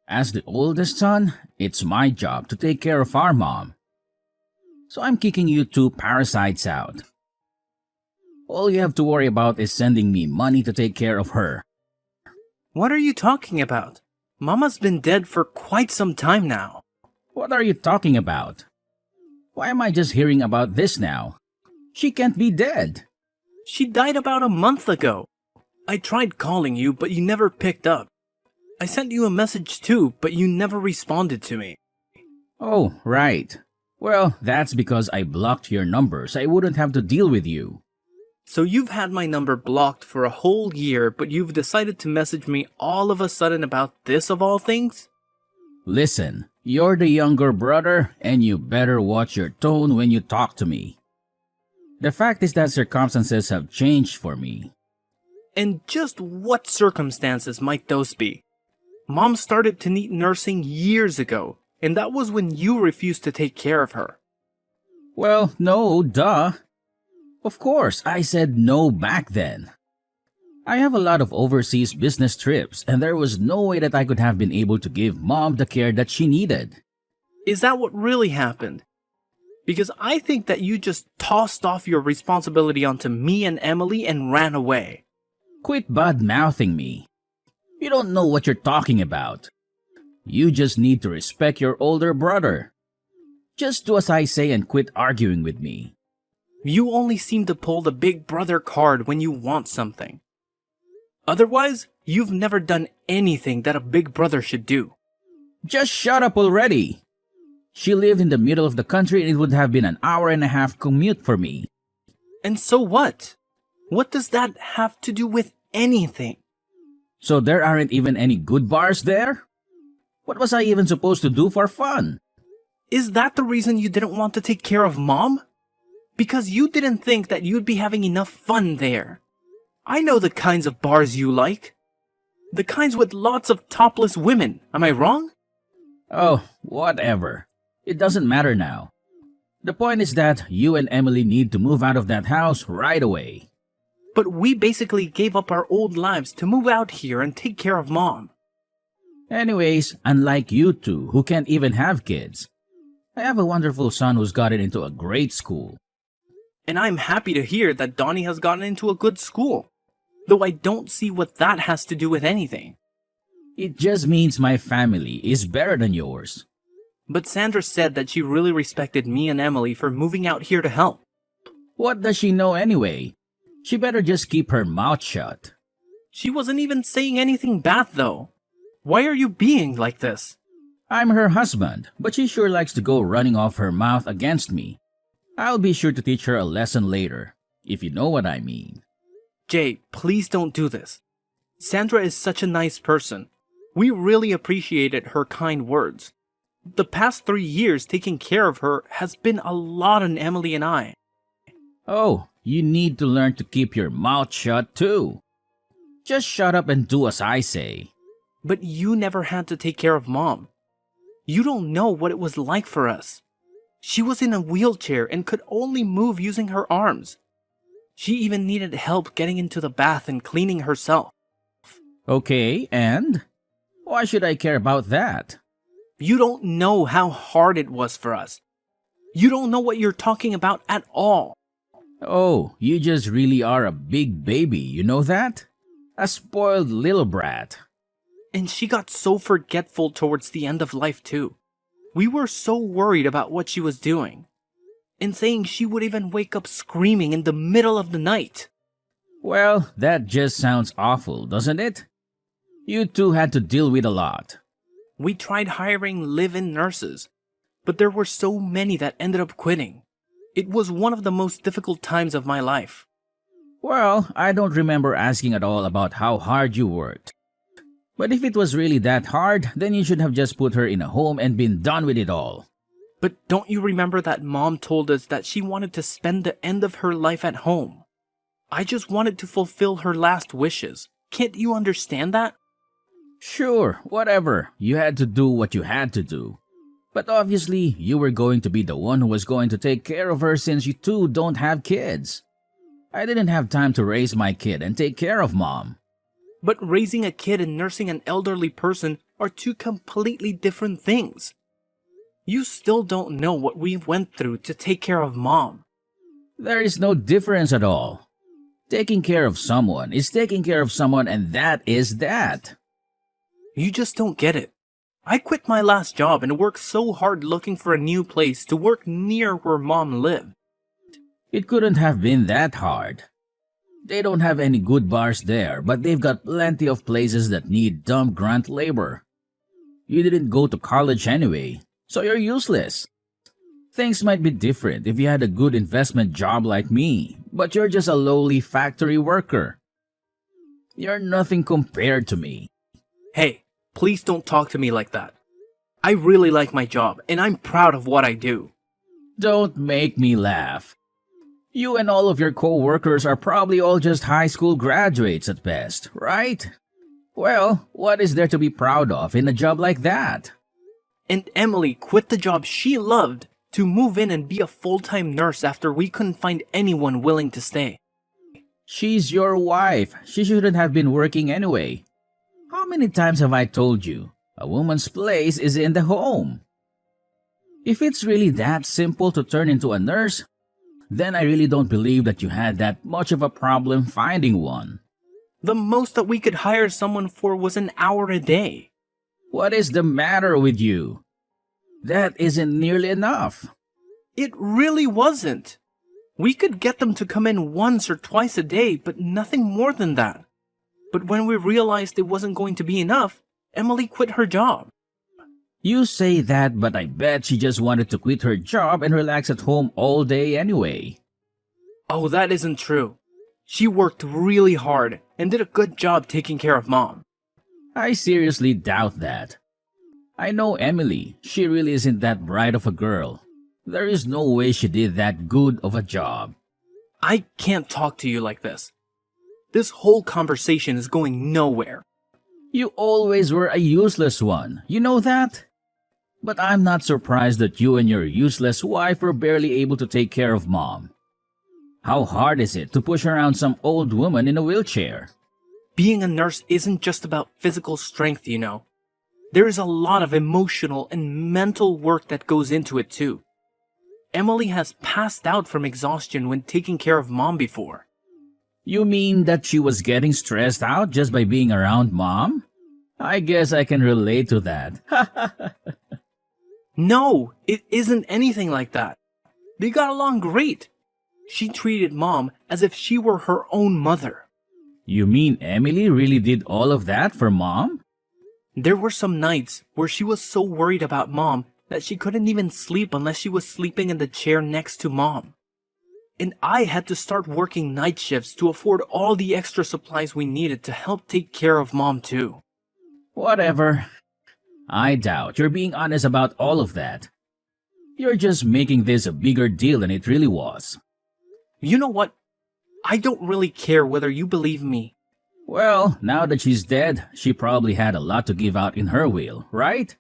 As the oldest son, it's my job to take care of our mom. So I'm kicking you two parasites out. All you have to worry about is sending me money to take care of her. What are you talking about? Mama's been dead for quite some time now. What are you talking about? Why am I just hearing about this now? She can't be dead. She died about a month ago. I tried calling you, but you never picked up. I sent you a message too, but you never responded to me. Oh, right. Well, that's because I blocked your number so I wouldn't have to deal with you. So you've had my number blocked for a whole year, but you've decided to message me all of a sudden about this of all things? Listen, you're the younger brother and you better watch your tone when you talk to me. The fact is that circumstances have changed for me. And just what circumstances might those be? Mom started to need nursing years ago, and that was when you refused to take care of her. Well, no, duh. Of course, I said no back then. I have a lot of overseas business trips, and there was no way that I could have been able to give Mom the care that she needed. Is that what really happened? Because I think that you just tossed off your responsibility onto me and Emily and ran away. Quit bad-mouthing me. You don't know what you're talking about. You just need to respect your older brother. Just do as I say and quit arguing with me. You only seem to pull the big brother card when you want something. Otherwise, you've never done anything that a big brother should do. Just shut up already. She lived in the middle of the country and it would have been an hour-and-a-half commute for me. And so what? What does that have to do with anything? So there aren't even any good bars there? What was I even supposed to do for fun? Is that the reason you didn't want to take care of Mom? Because you didn't think that you'd be having enough fun there. I know the kinds of bars you like. The kinds with lots of topless women, am I wrong? Oh, whatever. It doesn't matter now. The point is that you and Emily need to move out of that house right away. But we basically gave up our old lives to move out here and take care of Mom. Anyways, unlike you two who can't even have kids, I have a wonderful son who's gotten into a great school. And I'm happy to hear that Donnie has gotten into a good school. Though I don't see what that has to do with anything. It just means my family is better than yours. But Sandra said that she really respected me and Emily for moving out here to help. What does she know anyway? She better just keep her mouth shut. She wasn't even saying anything bad though. Why are you being like this? I'm her husband, but she sure likes to go running off her mouth against me. I'll be sure to teach her a lesson later, if you know what I mean. Jay, please don't do this. Sandra is such a nice person. We really appreciated her kind words. The past 3 years taking care of her has been a lot on Emily and I. Oh, you need to learn to keep your mouth shut too. Just shut up and do as I say. But you never had to take care of Mom. You don't know what it was like for us. She was in a wheelchair and could only move using her arms. She even needed help getting into the bath and cleaning herself. Okay, and? Why should I care about that? You don't know how hard it was for us. You don't know what you're talking about at all. Oh, you just really are a big baby, you know that? A spoiled little brat. And she got so forgetful towards the end of life too. We were so worried about what she was doing. And saying she would even wake up screaming in the middle of the night. Well, that just sounds awful, doesn't it? You two had to deal with a lot. We tried hiring live-in nurses, but there were so many that ended up quitting. It was one of the most difficult times of my life. Well, I don't remember asking at all about how hard you worked. But if it was really that hard, then you should have just put her in a home and been done with it all. But don't you remember that Mom told us that she wanted to spend the end of her life at home? I just wanted to fulfill her last wishes. Can't you understand that? Sure, whatever. You had to do what you had to do. But obviously, you were going to be the one who was going to take care of her since you two don't have kids. I didn't have time to raise my kid and take care of Mom. But raising a kid and nursing an elderly person are two completely different things. You still don't know what we went through to take care of Mom. There is no difference at all. Taking care of someone is taking care of someone, and that is that. You just don't get it. I quit my last job and worked so hard looking for a new place to work near where Mom lived. It couldn't have been that hard. They don't have any good bars there, but they've got plenty of places that need dumb grunt labor. You didn't go to college anyway, so you're useless. Things might be different if you had a good investment job like me, but you're just a lowly factory worker. You're nothing compared to me. Hey, please don't talk to me like that. I really like my job and I'm proud of what I do. Don't make me laugh. You and all of your co-workers are probably all just high school graduates at best, right? Well, what is there to be proud of in a job like that? And Emily quit the job she loved to move in and be a full-time nurse after we couldn't find anyone willing to stay. She's your wife. She shouldn't have been working anyway. How many times have I told you? A woman's place is in the home. If it's really that simple to turn into a nurse, then I really don't believe that you had that much of a problem finding one. The most that we could hire someone for was an hour a day. What is the matter with you? That isn't nearly enough. It really wasn't. We could get them to come in once or twice a day, but nothing more than that. But when we realized it wasn't going to be enough, Emily quit her job. You say that, but I bet she just wanted to quit her job and relax at home all day anyway. Oh, that isn't true. She worked really hard and did a good job taking care of Mom. I seriously doubt that. I know Emily. She really isn't that bright of a girl. There is no way she did that good of a job. I can't talk to you like this. This whole conversation is going nowhere. You always were a useless one. You know that? But I'm not surprised that you and your useless wife were barely able to take care of Mom. How hard is it to push around some old woman in a wheelchair? Being a nurse isn't just about physical strength, you know. There is a lot of emotional and mental work that goes into it too. Emily has passed out from exhaustion when taking care of Mom before. You mean that she was getting stressed out just by being around Mom? I guess I can relate to that. No, it isn't anything like that. They got along great. She treated Mom as if she were her own mother. You mean Emily really did all of that for Mom? There were some nights where she was so worried about Mom that she couldn't even sleep unless she was sleeping in the chair next to Mom. And I had to start working night shifts to afford all the extra supplies we needed to help take care of Mom too. Whatever. I doubt you're being honest about all of that. You're just making this a bigger deal than it really was. You know what? I don't really care whether you believe me. Well, now that she's dead, she probably had a lot to give out in her will, right?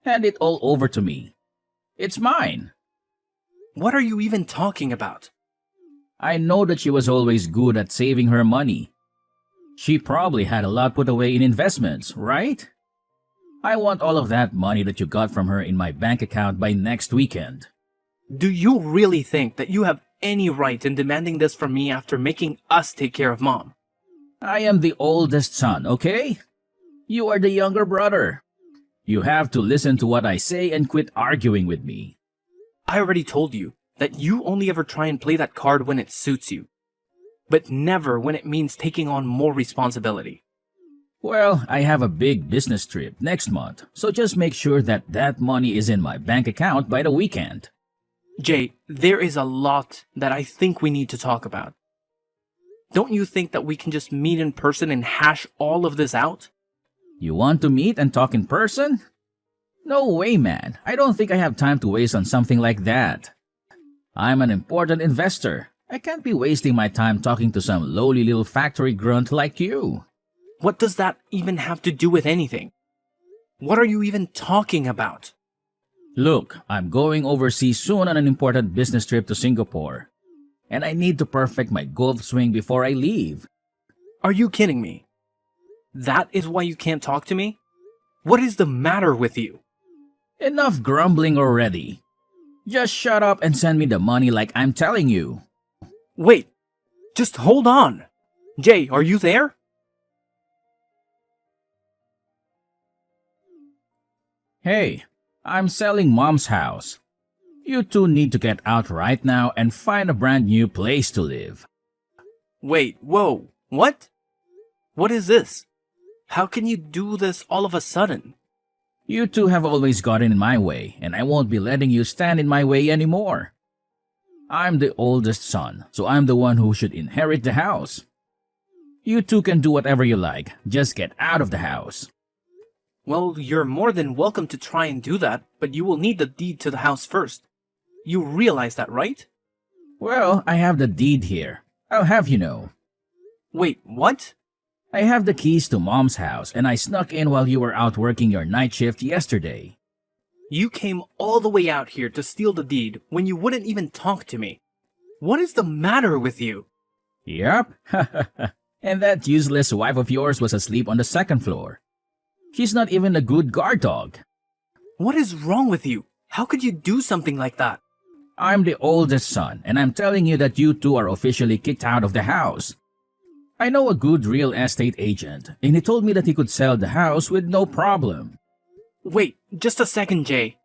Hand it all over to me. It's mine. What are you even talking about? I know that she was always good at saving her money. She probably had a lot put away in investments, right? I want all of that money that you got from her in my bank account by next weekend. Do you really think that you have any right in demanding this from me after making us take care of Mom? I am the oldest son, okay? You are the younger brother. You have to listen to what I say and quit arguing with me. I already told you that you only ever try and play that card when it suits you, but never when it means taking on more responsibility. Well, I have a big business trip next month, so just make sure that that money is in my bank account by the weekend. Jay, there is a lot that I think we need to talk about. Don't you think that we can just meet in person and hash all of this out? You want to meet and talk in person? No way, man. I don't think I have time to waste on something like that. I'm an important investor. I can't be wasting my time talking to some lowly little factory grunt like you. What does that even have to do with anything? What are you even talking about? Look, I'm going overseas soon on an important business trip to Singapore. And I need to perfect my golf swing before I leave. Are you kidding me? That is why you can't talk to me? What is the matter with you? Enough grumbling already. Just shut up and send me the money like I'm telling you. Wait, just hold on. Jay, are you there? Hey, I'm selling Mom's house. You two need to get out right now and find a brand new place to live. Wait, whoa, what? What is this? How can you do this all of a sudden? You two have always gotten in my way, and I won't be letting you stand in my way anymore. I'm the oldest son, so I'm the one who should inherit the house. You two can do whatever you like, just get out of the house. Well, you're more than welcome to try and do that, but you will need the deed to the house first. You realize that, right? Well, I have the deed here. I'll have you know. Wait, what? I have the keys to Mom's house, and I snuck in while you were out working your night shift yesterday. You came all the way out here to steal the deed when you wouldn't even talk to me. What is the matter with you? Yup. And that useless wife of yours was asleep on the second floor. She's not even a good guard dog. What is wrong with you? How could you do something like that? I'm the oldest son, and I'm telling you that you two are officially kicked out of the house. I know a good real estate agent, and he told me that he could sell the house with no problem. Wait, just a second, Jay.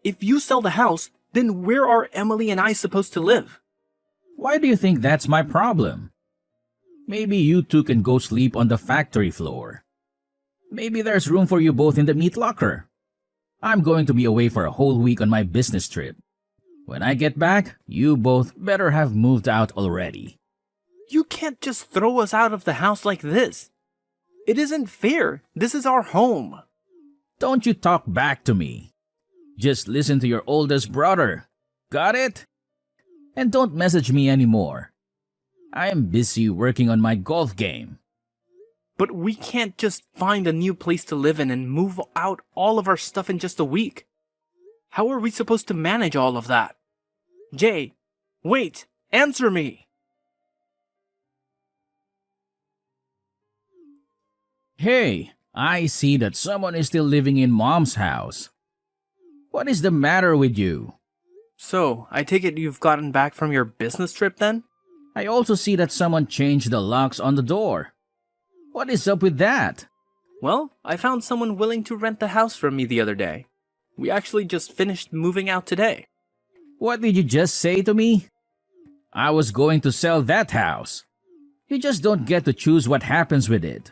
If you sell the house, then where are Emily and I supposed to live? Why do you think that's my problem? Maybe you two can go sleep on the factory floor. Maybe there's room for you both in the meat locker. I'm going to be away for a whole week on my business trip. When I get back, you both better have moved out already. You can't just throw us out of the house like this. It isn't fair. This is our home. Don't you talk back to me. Just listen to your oldest brother. Got it? And don't message me anymore. I am busy working on my golf game. But we can't just find a new place to live in and move out all of our stuff in just a week. How are we supposed to manage all of that? Jay, wait, answer me. Hey, I see that someone is still living in Mom's house. What is the matter with you? So, I take it you've gotten back from your business trip then? I also see that someone changed the locks on the door. What is up with that? Well, I found someone willing to rent the house from me the other day. We actually just finished moving out today. What did you just say to me? I was going to sell that house. You just don't get to choose what happens with it.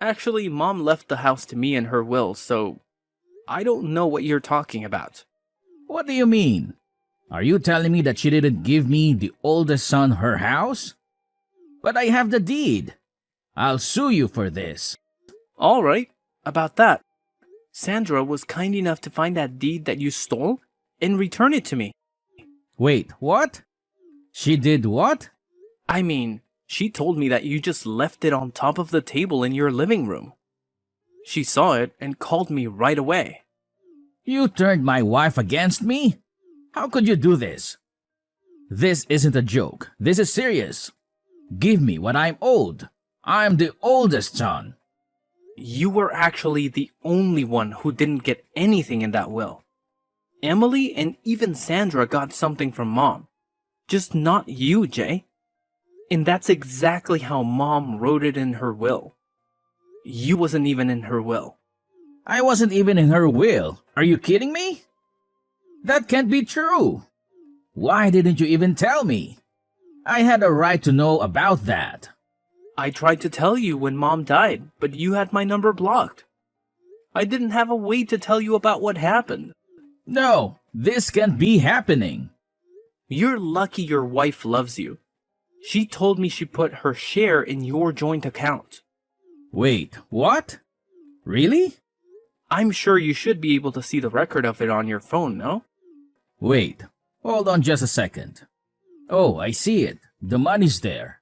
Actually, Mom left the house to me in her will, so I don't know what you're talking about. What do you mean? Are you telling me that she didn't give me, the oldest son, her house? But I have the deed. I'll sue you for this. All right, about that. Sandra was kind enough to find that deed that you stole and return it to me. Wait, what? She did what? I mean, she told me that you just left it on top of the table in your living room. She saw it and called me right away. You turned my wife against me? How could you do this? This isn't a joke. This is serious. Give me what I'm owed. I'm the oldest son. You were actually the only one who didn't get anything in that will. Emily and even Sandra got something from Mom. Just not you, Jay. And that's exactly how Mom wrote it in her will. You wasn't even in her will. I wasn't even in her will. Are you kidding me? That can't be true. Why didn't you even tell me? I had a right to know about that. I tried to tell you when Mom died, but you had my number blocked. I didn't have a way to tell you about what happened. No, this can't be happening. You're lucky your wife loves you. She told me she put her share in your joint account. Wait, what? Really? I'm sure you should be able to see the record of it on your phone, no? Wait, hold on just a second. Oh, I see it. The money's there.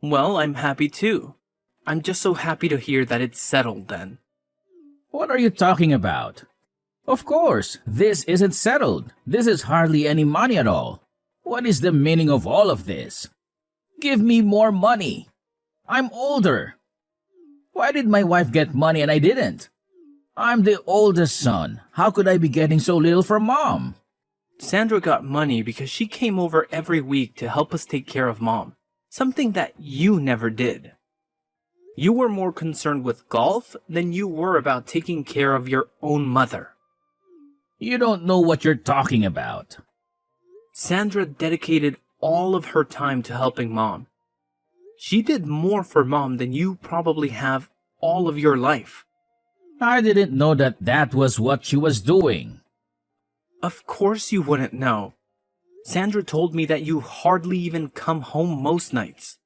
Well, I'm happy too. I'm just so happy to hear that it's settled then. What are you talking about? Of course, this isn't settled. This is hardly any money at all. What is the meaning of all of this? Give me more money. I'm older. Why did my wife get money and I didn't? I'm the oldest son. How could I be getting so little from Mom? Sandra got money because she came over every week to help us take care of Mom, something that you never did. You were more concerned with golf than you were about taking care of your own mother. You don't know what you're talking about. Sandra dedicated all of her time to helping Mom. She did more for Mom than you probably have all of your life. I didn't know that that was what she was doing. Of course you wouldn't know. Sandra told me that you hardly even come home most nights.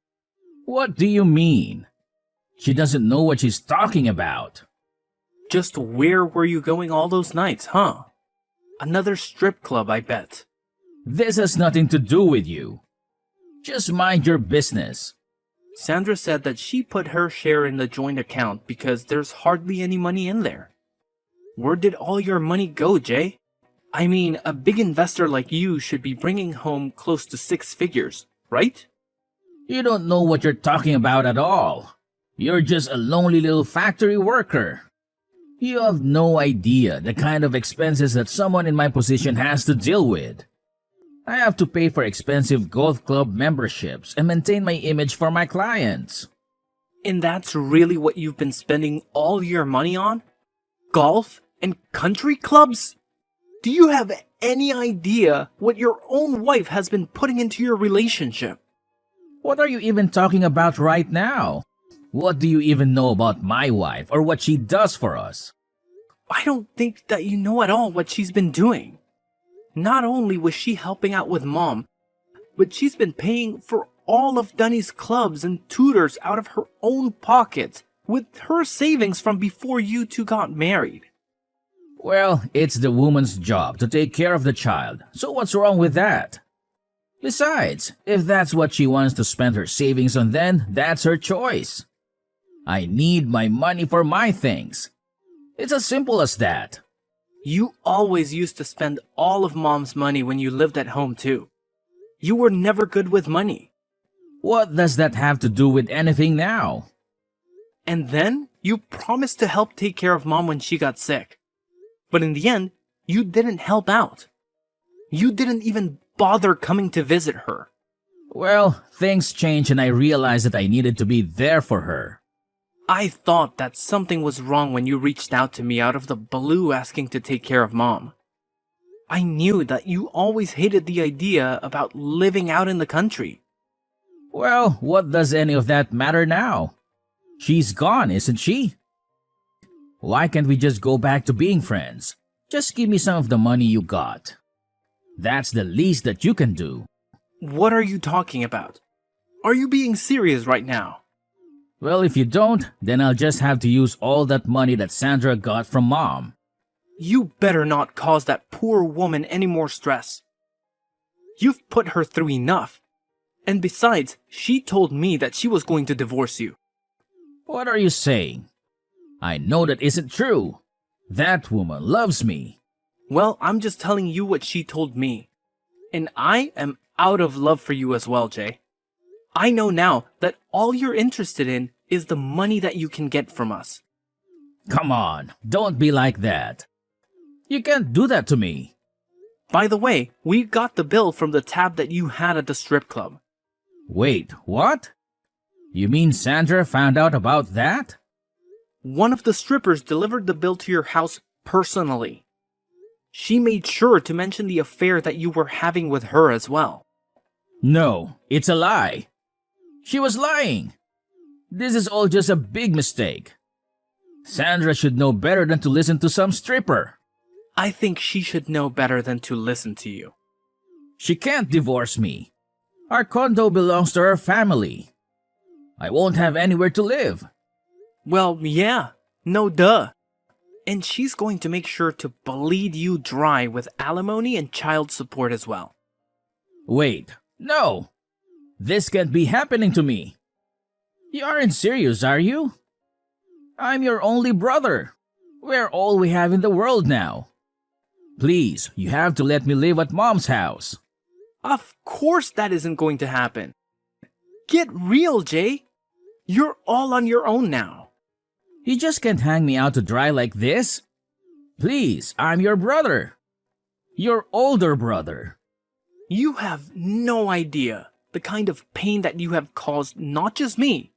What do you mean? She doesn't know what she's talking about. Just where were you going all those nights, huh? Another strip club, I bet. This has nothing to do with you. Just mind your business. Sandra said that she put her share in the joint account because there's hardly any money in there. Where did all your money go, Jay? I mean, a big investor like you should be bringing home close to 6 figures, right? You don't know what you're talking about at all. You're just a lonely little factory worker. You have no idea the kind of expenses that someone in my position has to deal with. I have to pay for expensive golf club memberships and maintain my image for my clients. And that's really what you've been spending all your money on? Golf and country clubs? Do you have any idea what your own wife has been putting into your relationship? What are you even talking about right now? What do you even know about my wife or what she does for us? I don't think that you know at all what she's been doing. Not only was she helping out with Mom, but she's been paying for all of Dunny's clubs and tutors out of her own pocket with her savings from before you two got married. Well, it's the woman's job to take care of the child, so what's wrong with that? Besides, if that's what she wants to spend her savings on, then that's her choice. I need my money for my things. It's as simple as that. You always used to spend all of Mom's money when you lived at home too. You were never good with money. What does that have to do with anything now? And then you promised to help take care of Mom when she got sick. But in the end, you didn't help out. You didn't even bother coming to visit her. Well, things changed and I realized that I needed to be there for her. I thought that something was wrong when you reached out to me out of the blue asking to take care of Mom. I knew that you always hated the idea about living out in the country. Well, what does any of that matter now? She's gone, isn't she? Why can't we just go back to being friends? Just give me some of the money you got. That's the least that you can do. What are you talking about? Are you being serious right now? Well, if you don't, then I'll just have to use all that money that Sandra got from Mom. You better not cause that poor woman any more stress. You've put her through enough. And besides, she told me that she was going to divorce you. What are you saying? I know that isn't true. That woman loves me. Well, I'm just telling you what she told me. And I am out of love for you as well, Jay. I know now that all you're interested in is the money that you can get from us. Come on, don't be like that. You can't do that to me. By the way, we got the bill from the tab that you had at the strip club. Wait, what? You mean Sandra found out about that? One of the strippers delivered the bill to your house personally. She made sure to mention the affair that you were having with her as well. No, it's a lie. She was lying. This is all just a big mistake. Sandra should know better than to listen to some stripper. I think she should know better than to listen to you. She can't divorce me. Our condo belongs to her family. I won't have anywhere to live. Well, yeah, no duh. And she's going to make sure to bleed you dry with alimony and child support as well. Wait, no. This can't be happening to me. You aren't serious, are you? I'm your only brother. We're all we have in the world now. Please, you have to let me live at Mom's house. Of course that isn't going to happen. Get real, Jay. You're all on your own now. You just can't hang me out to dry like this. Please, I'm your brother. Your older brother. You have no idea the kind of pain that you have caused not just me,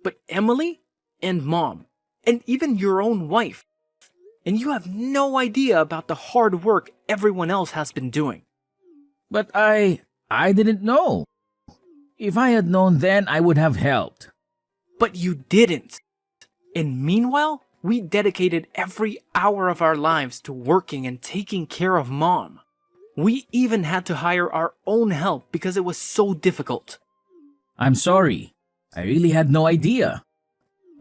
but Emily and Mom, and even your own wife. And you have no idea about the hard work everyone else has been doing. But I didn't know. If I had known then, I would have helped. But you didn't. And meanwhile, we dedicated every hour of our lives to working and taking care of Mom. We even had to hire our own help because it was so difficult. I'm sorry. I really had no idea.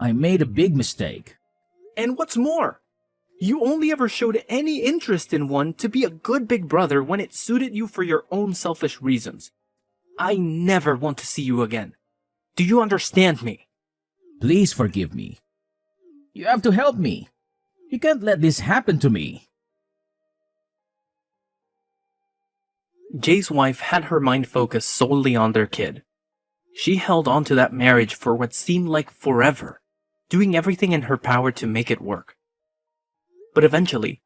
I made a big mistake. And what's more, you only ever showed any interest in one to be a good big brother when it suited you for your own selfish reasons. I never want to see you again. Do you understand me? Please forgive me. You have to help me. You can't let this happen to me. Jay's wife had her mind focused solely on their kid. She held on to that marriage for what seemed like forever, doing everything in her power to make it work. But eventually,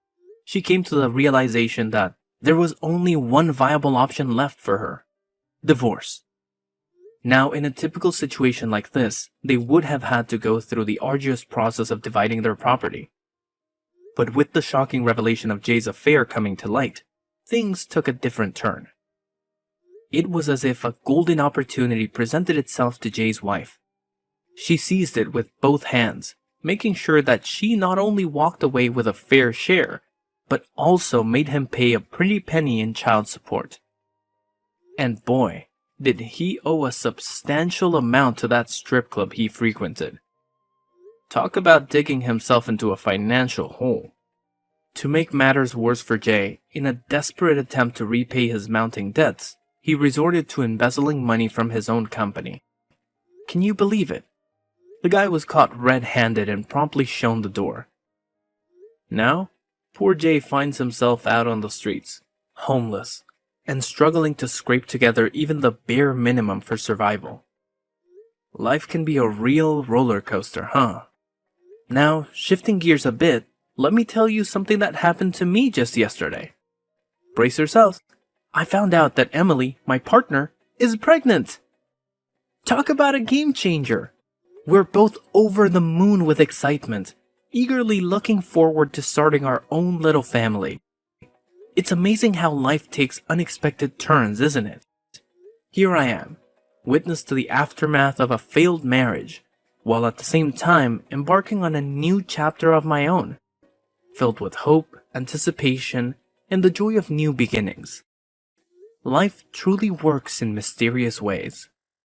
she came to the realization that there was only one viable option left for her: divorce. Now, in a typical situation like this, they would have had to go through the arduous process of dividing their property. But with the shocking revelation of Jay's affair coming to light, things took a different turn. It was as if a golden opportunity presented itself to Jay's wife. She seized it with both hands, making sure that she not only walked away with a fair share, but also made him pay a pretty penny in child support. And boy, did he owe a substantial amount to that strip club he frequented. Talk about digging himself into a financial hole. To make matters worse for Jay, in a desperate attempt to repay his mounting debts, he resorted to embezzling money from his own company. Can you believe it? The guy was caught red-handed and promptly shown the door. Now, poor Jay finds himself out on the streets, homeless, and struggling to scrape together even the bare minimum for survival. Life can be a real roller coaster, huh? Now, shifting gears a bit, let me tell you something that happened to me just yesterday. Brace yourselves. I found out that Emily, my partner, is pregnant. Talk about a game changer. We're both over the moon with excitement, eagerly looking forward to starting our own little family. It's amazing how life takes unexpected turns, isn't it? Here I am, witness to the aftermath of a failed marriage, while at the same time embarking on a new chapter of my own, filled with hope, anticipation, and the joy of new beginnings. Life truly works in mysterious ways.